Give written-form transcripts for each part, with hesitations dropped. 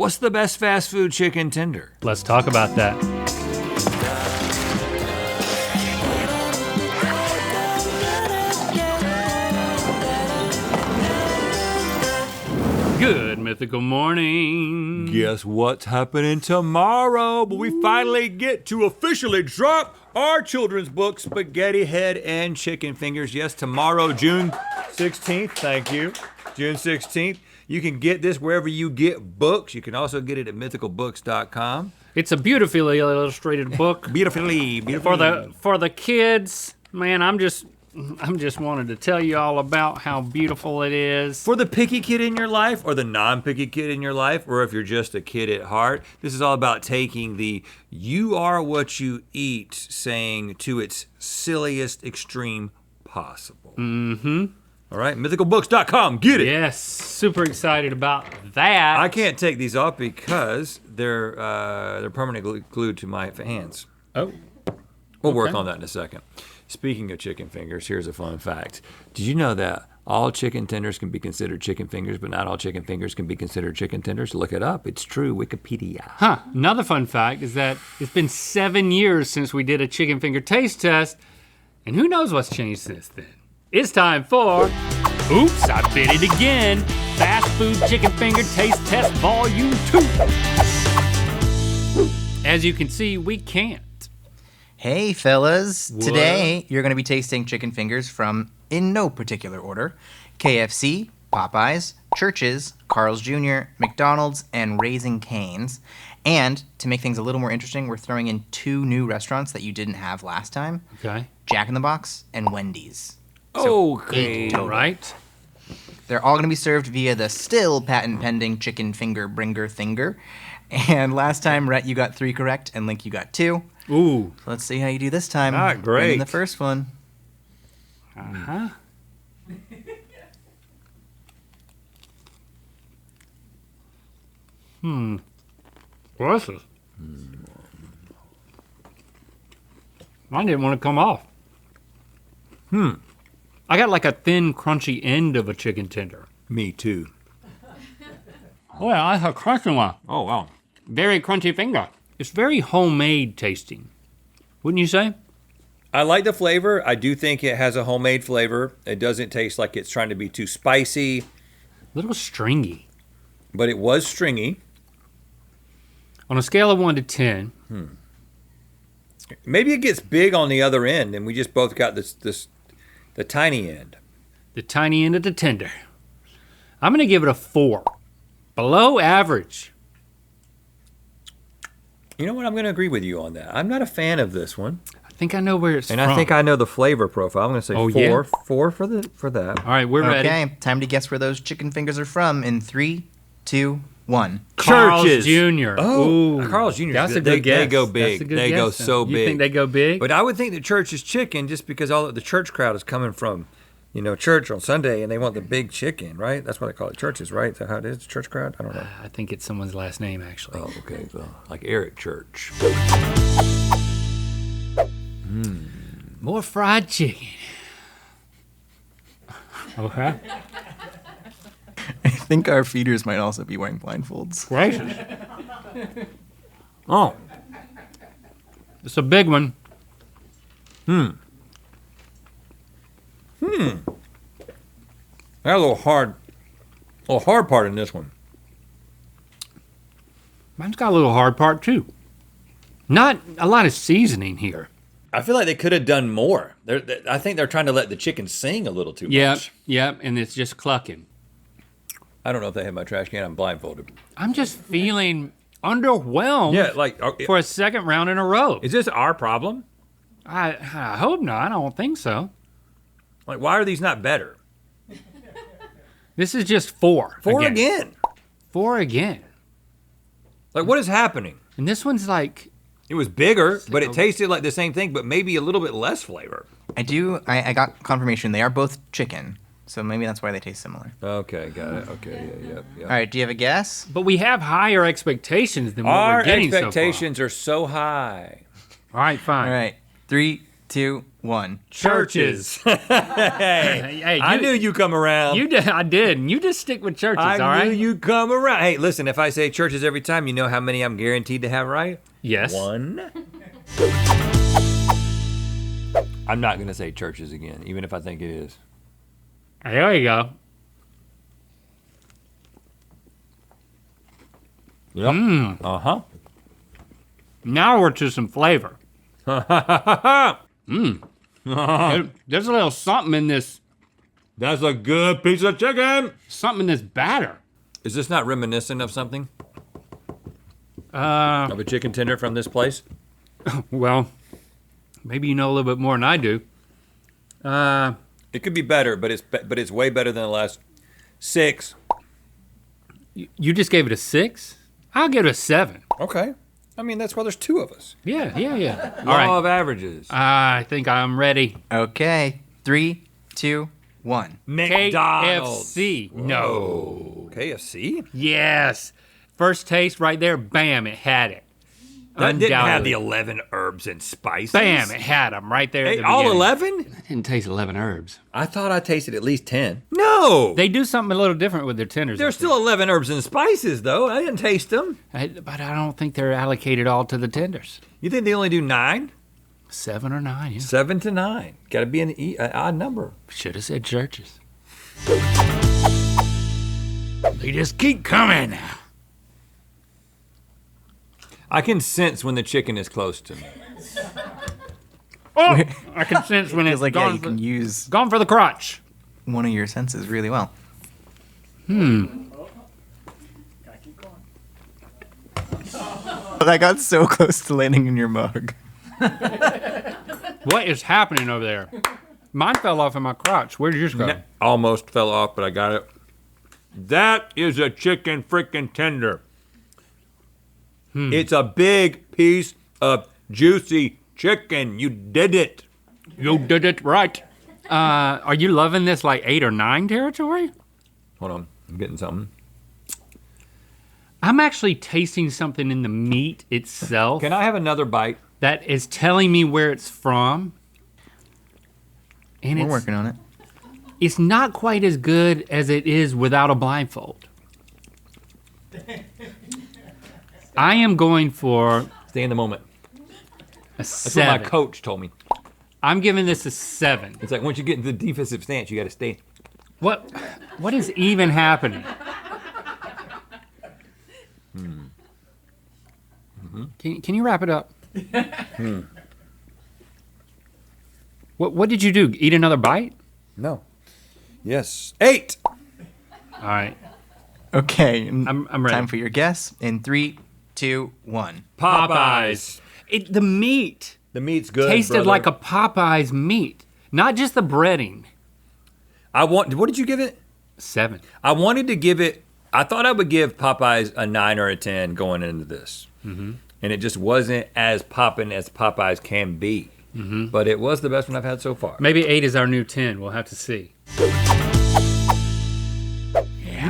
What's the best fast food chicken tender? Let's talk about that. Good mythical morning. Guess what's happening tomorrow? But we finally get to officially drop our children's book, Spaghetti Head and Chicken Fingers. Yes, tomorrow, June 16th. Thank you. June 16th. You can get this wherever you get books. You can also get it at mythicalbooks.com. It's a beautifully illustrated book. Beautifully. For the kids, man, I'm just wanted to tell you all about how beautiful it is. For the picky kid in your life, or the non-picky kid in your life, or if you're just a kid at heart, this is all about taking the "you are what you eat" saying to its silliest extreme possible. Mm-hmm. All right, mythicalbooks.com, get it. Yes, super excited about that. I can't take these off because they're permanently glued to my hands. Oh. We'll work on that in a second. Speaking of chicken fingers, here's a fun fact. Did you know that all chicken tenders can be considered chicken fingers, but not all chicken fingers can be considered chicken tenders? Look it up. It's true. Wikipedia. Huh. Another fun fact is that it's been 7 years since we did a chicken finger taste test, and who knows what's changed since then. It's time for Oops, I Did It Again. Fast Food Chicken Finger Taste Test Volume 2. As you can see, we can't. Hey fellas, What? Today you're gonna be tasting chicken fingers from, in no particular order, KFC, Popeyes, Church's, Carl's Jr., McDonald's, and Raising Cane's. And to make things a little more interesting, we're throwing in 2 new restaurants that you didn't have last time. Okay. Jack in the Box and Wendy's. Okay. 8 total. Right. They're all gonna be served via the still patent pending chicken finger bringer thinger. And last time, Rhett, you got 3 correct, and Link, you got 2. Ooh. So let's see how you do this time. Not great. Bring in the first one. Uh-huh. What's this? Mine didn't want to come off. I got like a thin, crunchy end of a chicken tender. Me too. Oh yeah, that's a crunchy one. Oh, wow. Very crunchy finger. It's very homemade tasting. Wouldn't you say? I like the flavor. I do think it has a homemade flavor. It doesn't taste like it's trying to be too spicy, A little stringy. but it was stringy. On a scale of 1 to 10, Maybe it gets big on the other end, and we just both got the tiny end. the tiny end of the tender, I'm gonna give it a 4. Below average. You know what? I'm going to agree with you on that. I'm not a fan of this one, I think I know where it's and from. I think I know the flavor profile. I'm going to say Oh, 4. yeah? 4 for that. All right, we're ready. Okay, time to guess where those chicken fingers are from in 3, 2, 1. Carl's Church's. Jr. Oh, Ooh. Carl's Jr. That's a They- good guess. They go big. That's a good They go guess, so then. big. You think they go big? But I would think the Church's chicken, just because all of the church crowd is coming from, church on Sunday, and they want the big chicken, right? That's what they call it, churches, right? Is that how it is, church crowd? I don't know. I think it's someone's last name, actually. Oh, okay. Well, like Eric Church. More fried chicken. Okay. I think our feeders might also be wearing blindfolds. Gracious. Oh, It's a big one. I got a little hard part in this one. Mine's got a little hard part, too. Not a lot of seasoning here. I feel like they could have done more. I think they're trying to let the chicken sing a little too much. Yep, and it's just clucking. I don't know if they have my trash can. I'm blindfolded. I'm just feeling underwhelmed Yeah, like, for a second round in a row. is this our problem? I hope not. I don't think so. Like, why are these not better? This is just 4. 4 again. 4 again. Like, what is happening? And this one's like, It was bigger, but it tasted like the same thing, but maybe a little bit less flavor. I got confirmation they are both chicken, so maybe that's why they taste similar. Okay, got it. Okay, yeah. All right, do you have a guess? but we have higher expectations than what Our we're getting expectations are so high. so far. All right, fine. All right, 3, 2, 1. Churches. Hey, I knew you come around. You did. I did. And you just stick with churches, all I right? knew you come around. Hey, listen, if I say churches every time, you know how many I'm guaranteed to have right? Yes. 1. I'm not going to say churches again, even if I think it is. There you go. Yep. Uh-huh. Now we're to some flavor. There's a little something in this. That's a good piece of chicken. Something in this batter. Is this not reminiscent of something? Uh, Of a chicken tender from this place? well, maybe you know a little bit more than I do. It could be better, but it's way better than the last 6. You just gave it a 6? I'll give it a 7. Okay. I mean, that's why there's 2 of us. Yeah. All Law right. of averages. I think I'm ready. Okay. 3, 2, 1. McDonald's. KFC. No. KFC? Yes. First taste right there. Bam, it had it. That didn't have Undoubtedly. the 11 herbs and spices. Bam, it had them right there at Hey, the all beginning. 11? I didn't taste 11 herbs. I thought I tasted at least 10. No! They do something a little different with their tenders. There's still 11 herbs and spices, though. I didn't taste them. But I don't think they're allocated all to the tenders. You think they only do 9? 7 or 9, yeah. 7 to 9. Got to be an odd number. Should have said churches. They just keep coming. I can sense when the chicken is close to me. Oh, I can sense when it's Feels like gone, you can use gone for the crotch. one of your senses really well. But I got so close to landing in your mug. What is happening over there? Mine fell off in my crotch. Where did yours go? Almost fell off, but I got it. That is a chicken freaking tender. It's a big piece of juicy chicken. You did it. You did it right. Are you loving this like 8 or 9 territory? Hold on. I'm getting something. I'm actually tasting something in the meat itself Can I have another bite? that is telling me where it's from. And We're working on it. it's not quite as good as it is without a blindfold. I am going for Stay in the moment. a That's 7. what my coach told me. I'm giving this a 7. It's like once you get into the defensive stance, you got to stay. What is even happening? Can you wrap it up? What did you do? Eat another bite? No. Yes. 8. All right. Okay. I'm ready. Time for your guess. In 3, 2, 1. Popeyes. The meat The meat's good. tasted brother. like a Popeyes meat, not just the breading. What did you give it? 7. I wanted to give it. I thought I would give Popeyes a 9 or a 10 going into this, and it just wasn't as popping as Popeyes can be. But it was the best one I've had so far. Maybe 8 is our new 10. We'll have to see. You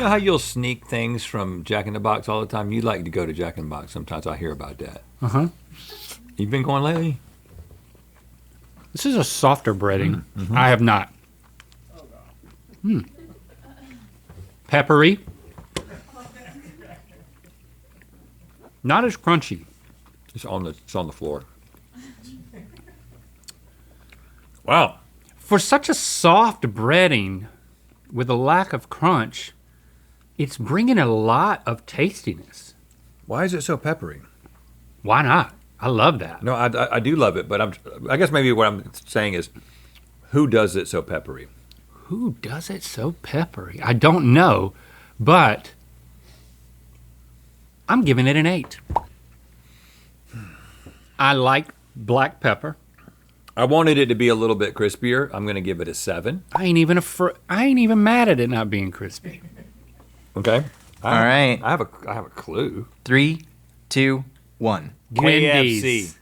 know how you'll sneak things from Jack in the Box all the time? You like to go to Jack in the Box. Sometimes I hear about that. Uh-huh. You've been going lately? This is a softer breading. I have not. Peppery. Not as crunchy. It's on the floor. Wow. For such a soft breading with a lack of crunch, it's bringing a lot of tastiness. Why is it so peppery? Why not? I love that. No, I do love it, but I guess maybe what I'm saying is, who does it so peppery? Who does it so peppery? I don't know, but I'm giving it an 8. I like black pepper. I wanted it to be a little bit crispier. I'm gonna give it a 7. I ain't even mad at it not being crispy. Okay. All right. I have a clue. 3, 2, 1. Wendy's. KFC.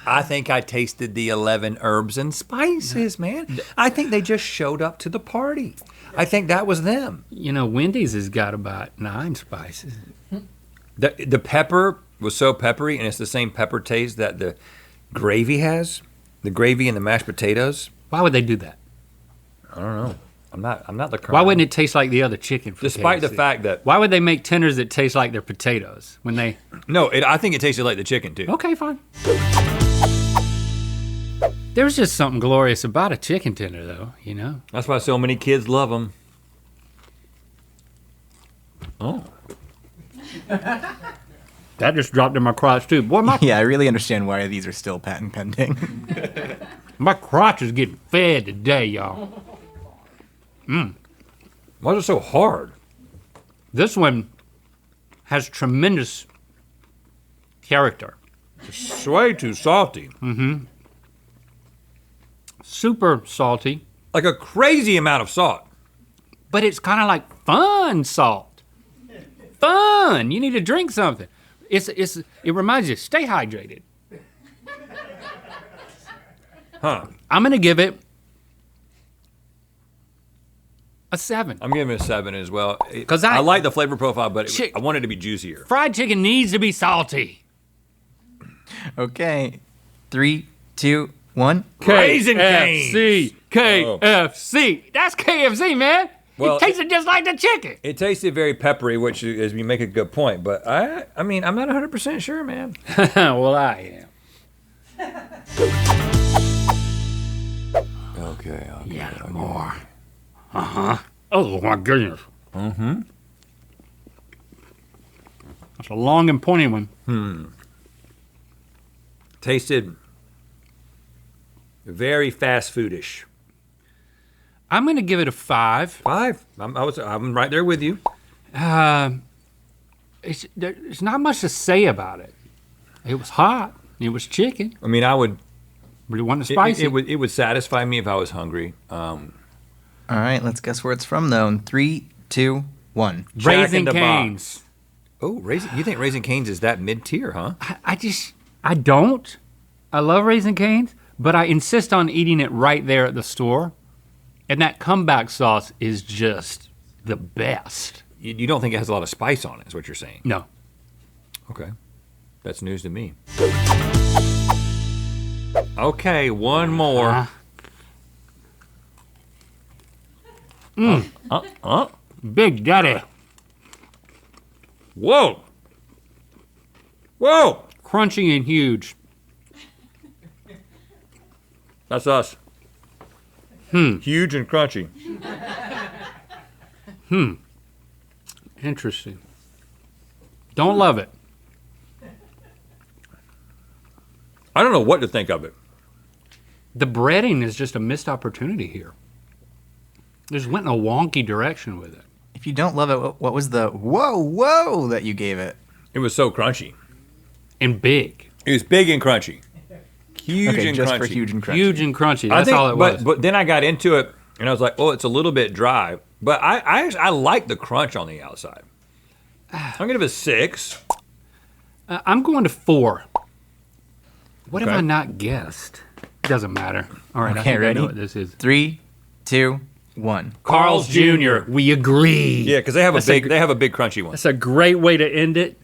I think I tasted the 11 herbs and spices, man. I think they just showed up to the party. I think that was them. You know, Wendy's has got about 9 spices. The pepper was so peppery, and it's the same pepper taste that the gravy has. The gravy and the mashed potatoes. Why would they do that? I don't know. I'm not the colonel. Why wouldn't it taste like the other chicken? From Despite the KFC? fact that Why would they make tenders that taste like they're potatoes when they? no, I think it tasted like the chicken too. Okay, fine. There's just something glorious about a chicken tender, though. You know. That's why so many kids love them. Oh. That just dropped in my crotch too. Boy, my Yeah, I really understand why these are still patent pending. my crotch is getting fed today, y'all. Why is it so hard? This one has tremendous character. It's way too salty. Super salty, Like a crazy amount of salt. but it's kind of like fun salt. Fun. You need to drink something. It reminds you, stay hydrated. Huh. I'm gonna give it a 7. I'm giving it a 7 as well. 'Cause I I- like the flavor profile, but Chick- I want it to be juicier. Fried chicken needs to be salty. Okay, 3, 2, 1. Raising KFC. KFC. That's KFC, man. Well, it tasted just like the chicken. It tasted very peppery, which is you make a good point. But I mean, I'm not 100% sure, man. Well, I am. Okay. Yeah, more. Oh my goodness. That's a long and pointy one. Tasted very fast foodish. I'm gonna give it a 5. 5. I'm right there with you. There's not much to say about it. It was hot. It was chicken. I mean, I would. But it wasn't spicy. It would satisfy me if I was hungry. All right, let's guess where it's from, though. In 3, 2, 1. Jack in Raising the Cane's. Oh, you think Raising Cane's is that mid tier, huh? I don't. I love Raising Cane's, but I insist on eating it right there at the store. And that comeback sauce is just the best. You don't think it has a lot of spice on it, is what you're saying? No. Okay. That's news to me. Okay, one more. Big Daddy. Whoa! Whoa! Crunchy and huge. That's us. Huge and crunchy. Interesting. Don't love it. I don't know what to think of it. The breading is just a missed opportunity here. Just went in a wonky direction with it. If you don't love it, what was the whoa that you gave it? It was so crunchy. And big. It was big and crunchy. Huge Okay, and just crunchy. for huge and crunchy. Huge and crunchy. I That's think, all it was. But then I got into it and I was like, oh, it's a little bit dry. But I like the crunch on the outside. I'm gonna give it a 6. I'm going to 4. What Okay. have I not guessed? Doesn't matter. All right, I Okay, think ready? I know what this is. 3, 2, 1. Carl's Jr. We agree. Yeah, because they have That's they have a big crunchy one. That's a great way to end it.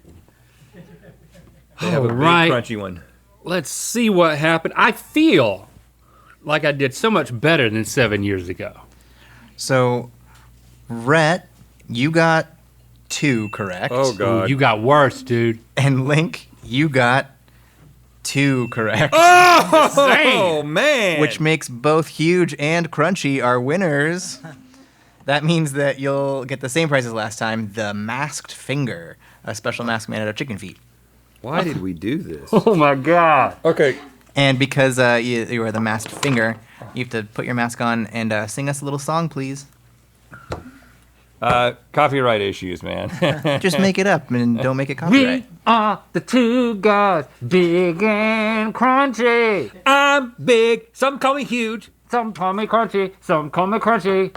They have a big right. crunchy one. Let's see what happened. I feel like I did so much better than 7 years ago. So, Rhett, you got 2 correct. Oh Ooh, god. you got worse, dude. And Link, you got 2 correct. Oh man. Which makes both huge and crunchy our winners. That means that you'll get the same price as last time, the masked finger, a special mask made out of chicken feet. Why did we do this? Oh my God. Okay. And because you are the masked finger, you have to put your mask on and sing us a little song, please. Copyright issues, man. Just make it up and don't make it We copyright. are the 2 guys, big and crunchy. I'm big. Some call me huge. Some call me crunchy, some call me crunchy.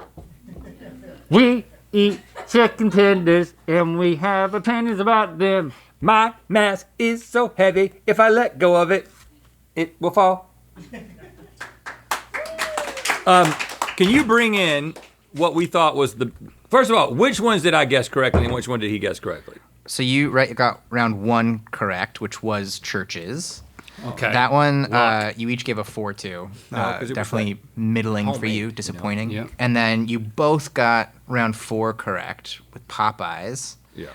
We eat chicken tenders and we have opinions about them. My mask is so heavy. If I let go of it, it will fall. Can you bring in what we thought was the... First of all, which ones did I guess correctly and which one did he guess correctly? So you got round 1 correct, which was churches. Okay. That one, you each gave a 4 to. 'cause it was Definitely middling for homemade, you, disappointing. Yeah. And then you both got round 4 correct with Popeyes. Yeah.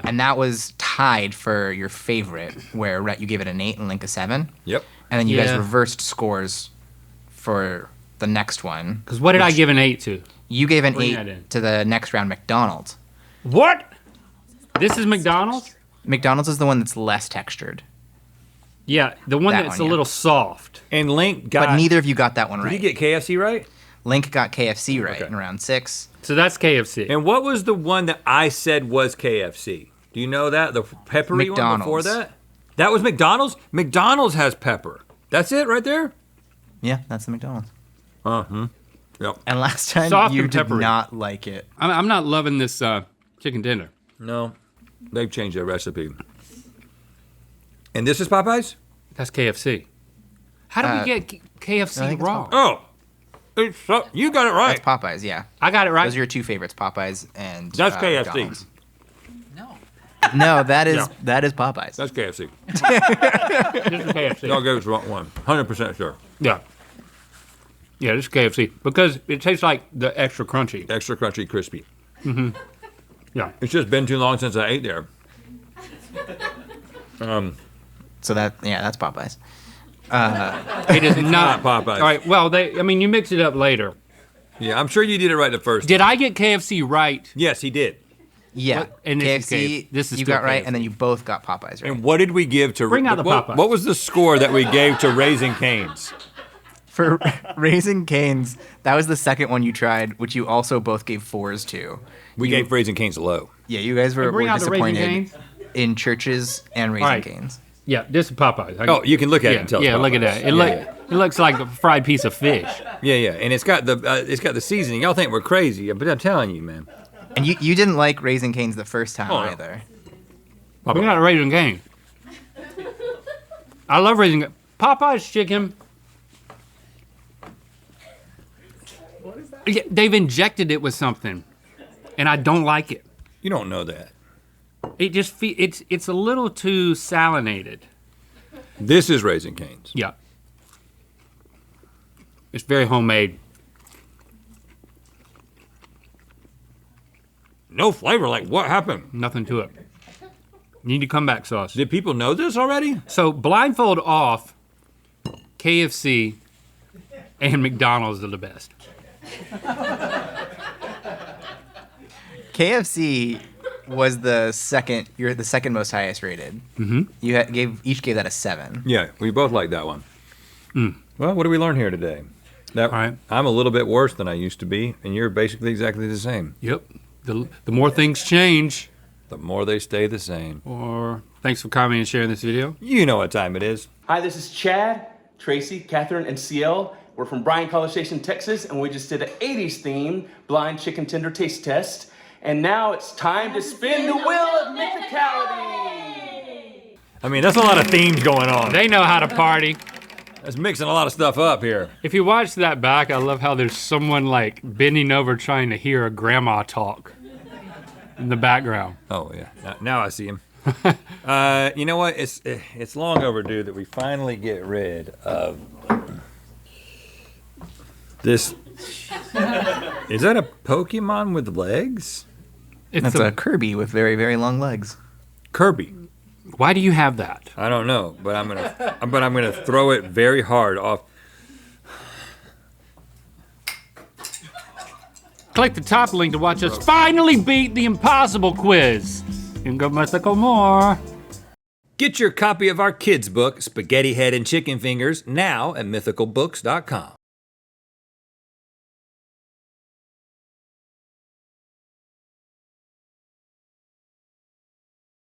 And that was tied for your favorite, where Rhett, you gave it an 8 and Link a 7. Yep. And then you guys Yeah. reversed scores for the next one. Because what did I give an 8 to? You gave an Bring that 8 in. to the next round, McDonald's. What? This is McDonald's? McDonald's is the one that's less textured. Yeah, the one That that's one, a yeah. little soft. And Link got. But neither of you got that one Did right. you get KFC right? Link got KFC right Okay. in round 6. So that's KFC. And what was the one that I said was KFC? Do you know that? The peppery one before McDonald's. that? That was McDonald's? McDonald's has pepper. That's it right there? Yeah, that's the McDonald's. Yep. And last time Soft you and did peppery. not like it. I'm not loving this chicken tender. No. They've changed their recipe. And this is Popeyes? That's KFC. How did we get I KFC think it's wrong? Oh. You got it right. That's Popeyes, yeah. I got it right. Those are your two favorites, Popeyes and That's KFC. McDonald's. No, that is Popeyes. That's KFC. This is KFC. Y'all gave us the wrong one. 100% sure. Yeah. Yeah, this is KFC because it tastes like the extra crunchy. Extra crunchy, crispy. Yeah. It's just been too long since I ate there. So that's Popeyes. It is not Popeyes. All right. Well, you mix it up later. Yeah, I'm sure you did it right the first. Did I get KFC right? Yes, he did. Yeah. What? And this is KFC, this is you still got right, KFC. and then you both got Popeyes right. And what did we give to Bring out the Popeyes. What was the score that we gave to Raising Cane's? For Raising Cane's, that was the second one you tried, which you also both gave 4s to. We gave Raising Cane's low. Yeah, you guys were Bring out the Raising disappointed Cane's. in Churches and Raising right. Cane's. Yeah, this is Popeyes. Oh, you can look at it yeah, and tell. it's yeah. Look at Popeyes. that. It looks like a fried piece of fish. Yeah, and it's got the seasoning. Y'all think we're crazy, but I'm telling you, man. And you didn't like Raising Cane's the first time Oh, no. either. Bring out a Raising Cane. I love Raising Cane. Popeyes chicken. Yeah, they've injected it with something, and I don't like it. You don't know that. It just it's a little too salinated. This is Raising Cane's. Yeah. It's very homemade. No flavor. Like what happened? Nothing to it. You need to come back sauce. Did people know this already? So blindfold off, KFC and McDonald's are the best. KFC was the second. You're the second most highest rated. Mm-hmm. You each gave that a 7. Yeah, we both like that one. Well, what did we learn here today? That All right. I'm a little bit worse than I used to be, and you're basically exactly the same. Yep. The more things change, The more they stay the same. or thanks for commenting and sharing this video. You know what time it is. Hi, this is Chad, Tracy, Catherine, and CL. We're from Bryan College Station, Texas, and we just did an 80s themed blind chicken tender taste test. And now it's time to spin the wheel of mythicality. I mean, that's a lot of themes going on. They know how to party. That's mixing a lot of stuff up here. If you watch that back, I love how there's someone like bending over trying to hear a grandma talk in the background. Oh yeah, now I see him. You know what? It's long overdue that we finally get rid of this. Is that a Pokemon with legs? It's That's a Kirby with very, very long legs. Kirby. Why do you have that? I don't know, but I'm gonna throw it very hard off. Click the top link to watch us finally beat the impossible quiz. You can go Mythical more. Get your copy of our kids' book, Spaghetti Head and Chicken Fingers, now at mythicalbooks.com.